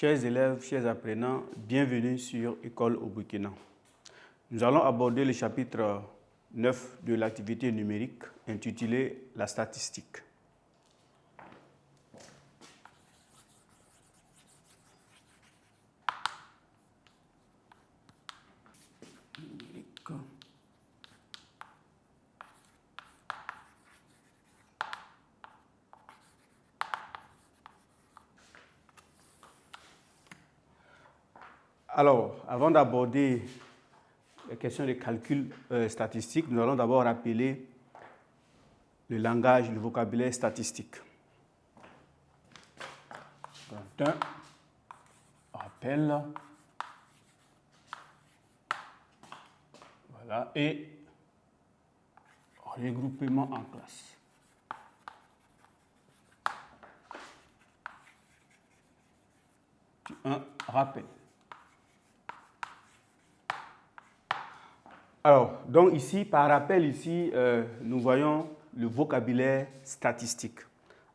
Chers élèves, chers apprenants, bienvenue sur École au Burkina. Nous allons aborder le chapitre 9 de l'activité numérique intitulé « La statistique ». Alors, avant d'aborder les questions de calcul statistique, nous allons d'abord rappeler le langage, le vocabulaire statistique. Donc, un rappel, voilà, et regroupement en classe. Un rappel. Alors, donc ici, par rappel, ici, nous voyons le vocabulaire statistique.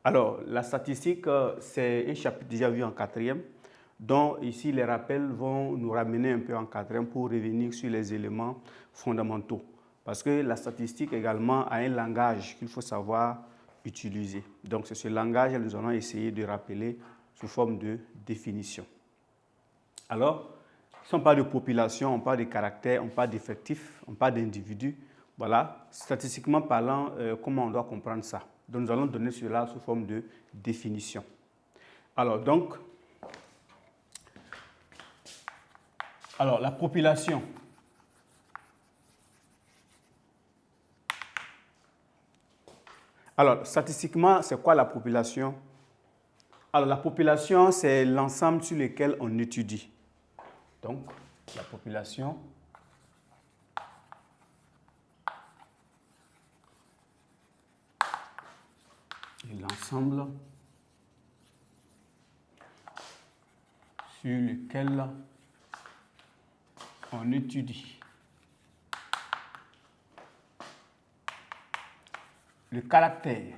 Alors, la statistique, c'est un chapitre déjà vu en quatrième, dont ici, les rappels vont nous ramener un peu en quatrième pour revenir sur les éléments fondamentaux. Parce que la statistique également a un langage qu'il faut savoir utiliser. Donc, c'est ce langage que nous allons essayer de rappeler sous forme de définition. Alors, si on parle de population, on parle de caractère, on parle d'effectifs, on parle d'individus. Voilà, statistiquement parlant, comment on doit comprendre ça? Donc, nous allons donner cela sous forme de définition. Alors, donc, la population. Alors, statistiquement, c'est quoi la population? Alors, la population, c'est l'ensemble sur lequel on étudie. Donc, la population est l'ensemble sur lequel on étudie. Le caractère.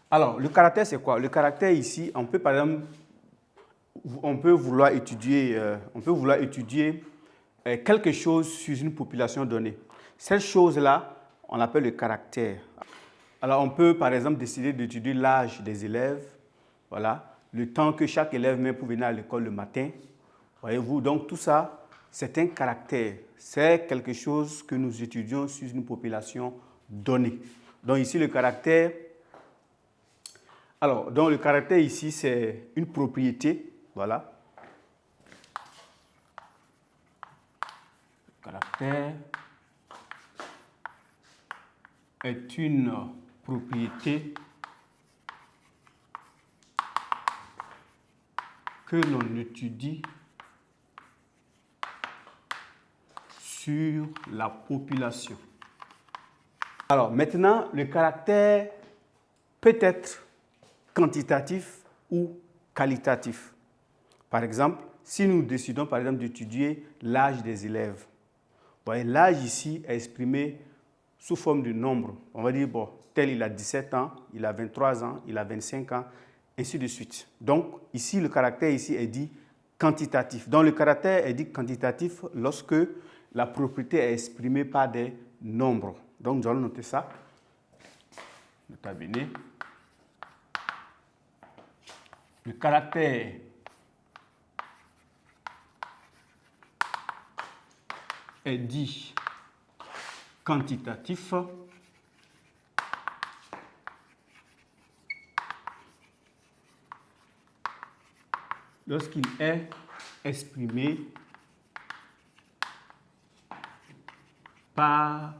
Alors, le caractère, c'est quoi? Le caractère ici, on peut par exemple, on peut vouloir étudier quelque chose sur une population donnée. Cette chose-là, on l'appelle le caractère. Alors, on peut par exemple décider d'étudier l'âge des élèves, voilà, le temps que chaque élève met pour venir à l'école le matin. Voyez-vous, donc tout ça, c'est un caractère. C'est quelque chose que nous étudions sur une population donnée. Donc ici, le caractère, donc le caractère ici, c'est une propriété, voilà. Le caractère est une propriété que l'on étudie sur la population. Alors maintenant, le caractère peut être quantitatif ou qualitatif. Par exemple, si nous décidons par exemple d'étudier l'âge des élèves, vous voyez, l'âge ici est exprimé sous forme de nombre. On va dire, bon, tel il a 17 ans, il a 23 ans, il a 25 ans, ainsi de suite. Donc ici, le caractère ici est dit quantitatif. Donc le caractère est dit quantitatif lorsque la propriété est exprimée par des nombres. Donc nous allons noter ça. Nota bene. Le caractère est dit quantitatif lorsqu'il est exprimé par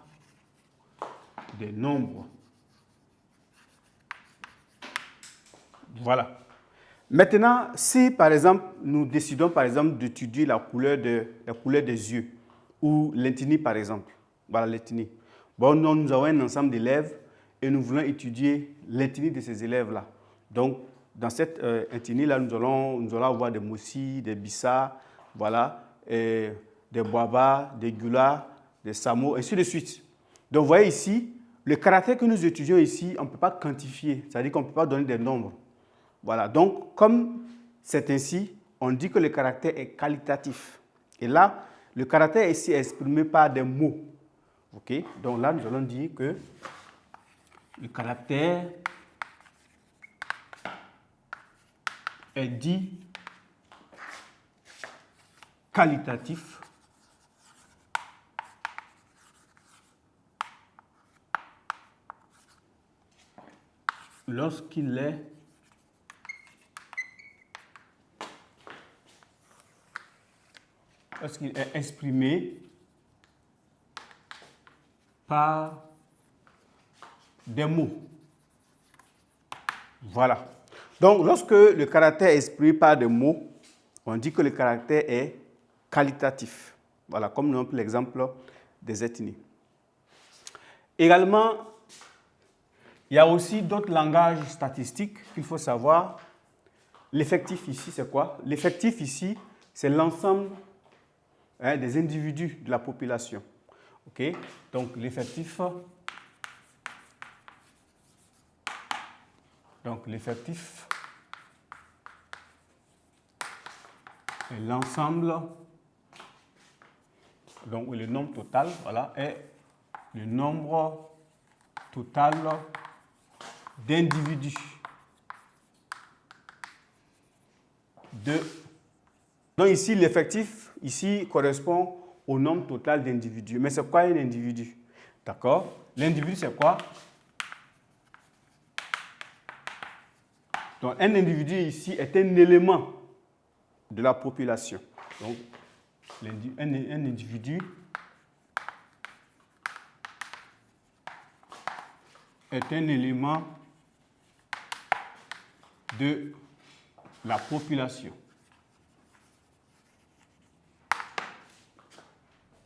des nombres. Voilà. Maintenant, si par exemple, nous décidons par exemple d'étudier la couleur des yeux ou l'ethnie par exemple, voilà l'ethnie. Bon, nous avons un ensemble d'élèves et nous voulons étudier l'ethnie de ces élèves-là. Donc, dans cette ethnie-là, nous allons avoir des Mossi, des Bissa, voilà, et des Boaba, des Gula, des Samo, ainsi de suite. Donc, vous voyez ici, le caractère que nous étudions ici, on ne peut pas quantifier, c'est-à-dire qu'on ne peut pas donner des nombres. Voilà, donc comme c'est ainsi, on dit que le caractère est qualitatif. Et là, le caractère est ici exprimé par des mots. OK? Donc là, nous allons dire que le caractère est dit qualitatif lorsqu'il est exprimé par des mots. Voilà. Donc, lorsque le caractère est exprimé par des mots, on dit que le caractère est qualitatif. Voilà, comme nous avons l'exemple des ethnies. Également, il y a aussi d'autres langages statistiques qu'il faut savoir. L'effectif ici, c'est quoi? L'effectif ici, c'est l'ensemble des individus de la population. OK? Donc, l'effectif est l'ensemble, donc le nombre total, voilà, est le nombre total d'individus Donc ici, l'effectif ici correspond au nombre total d'individus. Mais c'est quoi un individu? D'accord? L'individu, c'est quoi? Donc un individu ici est un élément de la population. Donc un individu est un élément de la population.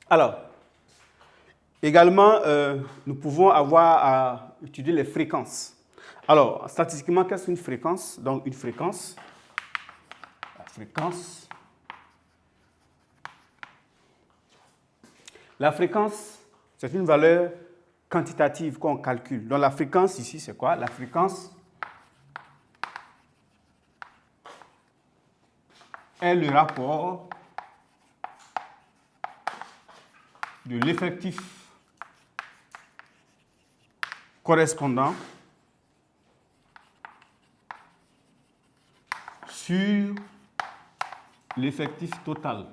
Alors, également, nous pouvons avoir à étudier les fréquences. Alors, statistiquement, qu'est-ce qu'une fréquence? Donc, une fréquence, la fréquence, c'est une valeur quantitative qu'on calcule. Donc, la fréquence ici, c'est quoi? La fréquence est le rapport de l'effectif correspondant sur l'effectif total.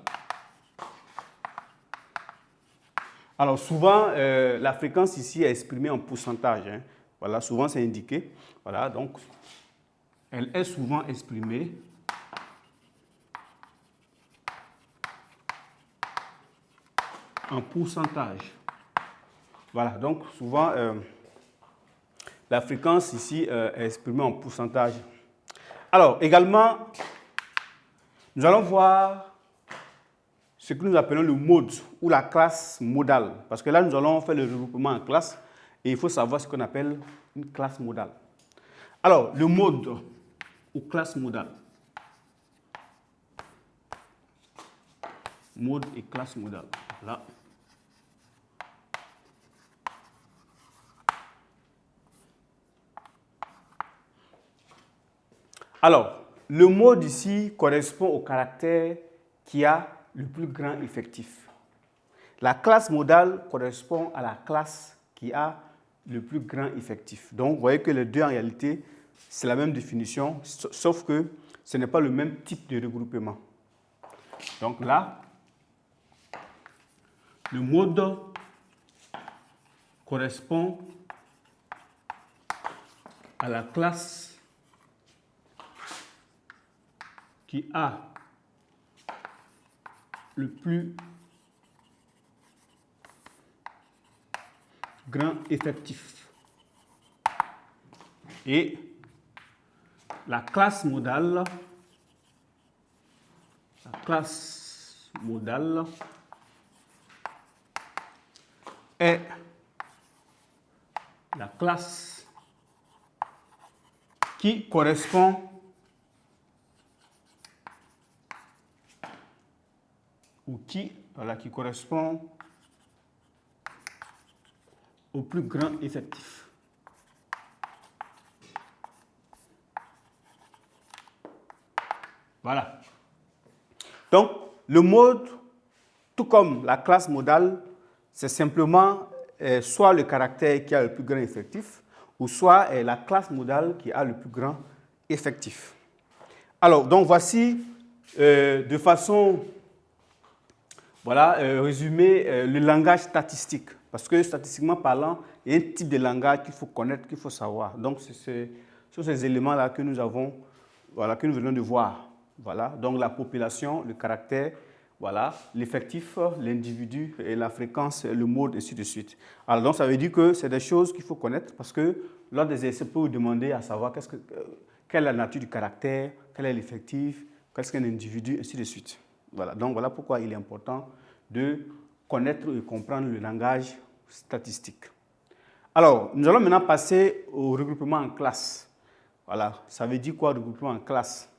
Alors souvent, la fréquence ici est exprimée en pourcentage. Hein. Voilà, souvent c'est indiqué. Voilà, donc elle est souvent exprimée en pourcentage. Voilà, donc souvent la fréquence ici est exprimée en pourcentage. Alors également, nous allons voir ce que nous appelons le mode ou la classe modale. Parce que là, nous allons faire le regroupement en classe et il faut savoir ce qu'on appelle une classe modale. Alors, le mode ou classe modale. Mode et classe modale. Là. Alors, le mode ici correspond au caractère qui a le plus grand effectif. La classe modale correspond à la classe qui a le plus grand effectif. Donc, vous voyez que les deux, en réalité, c'est la même définition, sauf que ce n'est pas le même type de regroupement. Donc là, le mode correspond à la classe qui a le plus grand effectif. Et la classe modale est la classe qui correspond qui correspond au plus grand effectif. Voilà. Donc, le mode, tout comme la classe modale, c'est simplement soit le caractère qui a le plus grand effectif, ou soit la classe modale qui a le plus grand effectif. Alors, donc voici de façon résumée le langage statistique. Parce que statistiquement parlant, il y a un type de langage qu'il faut connaître, qu'il faut savoir. Donc, ce sont ces éléments-là que nous avons, que nous venons de voir. Voilà, donc la population, le caractère, voilà, l'effectif, l'individu et la fréquence, le mode, et ainsi de suite. Alors, donc, ça veut dire que c'est des choses qu'il faut connaître parce que lors des essais, peut vous demander à savoir quelle est la nature du caractère, quel est l'effectif, qu'est-ce qu'un individu, ainsi de suite. Voilà, donc voilà pourquoi il est important de connaître et comprendre le langage statistique. Alors, nous allons maintenant passer au regroupement en classe. Voilà, ça veut dire quoi, regroupement en classe?